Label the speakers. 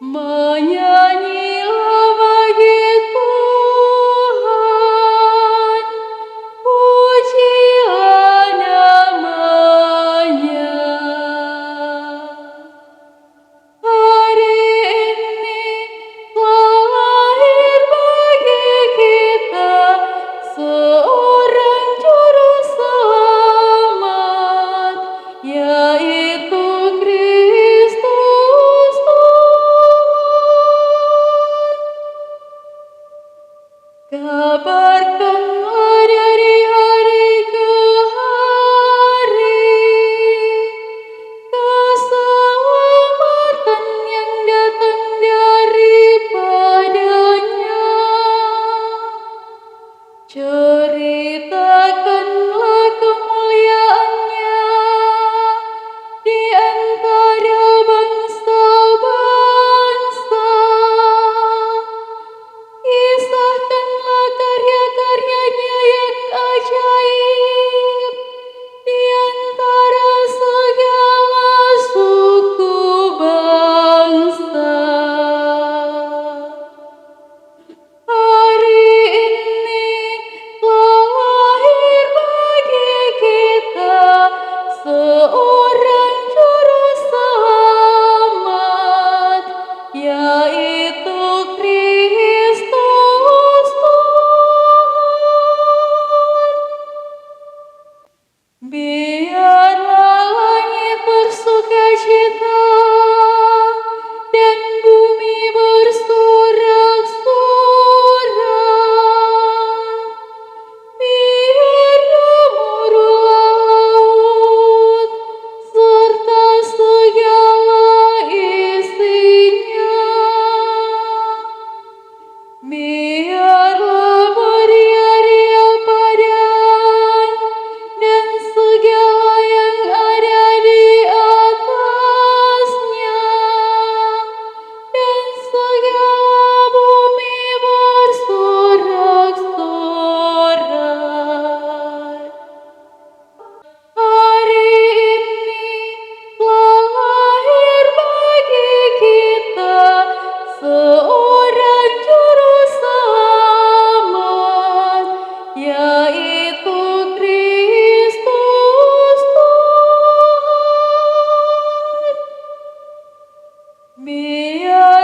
Speaker 1: Menyanyilah bagi Tuhan, pujilah namanya. Hari ini telah lahir bagi kita seorang juru selamat, yaitu Kristus Tuhan. Kabarkanlah dari hari ke hari keselamatan yang datang daripadanya. Ceritakanlah kemuliaannya di antara bangsa-bangsa. Kisahkanlah karya-karyanya yang ajaib di antara segala suku bangsa. Hari ini telah lahir bagi kita seorang juru selamat, yaitu Kristus Tuhan. Biarlah langit bersukacita dan bumi bersorak-sorai. Biar gemuruhlah laut serta segala isinya. Biarlah beria-ria padang dan segala yang ada di atasnya, dan segala bumi bersorak-sorai. Hari ini telah lahir bagi kita seorang juru selamat, yaitu Kristus Tuhan. Biar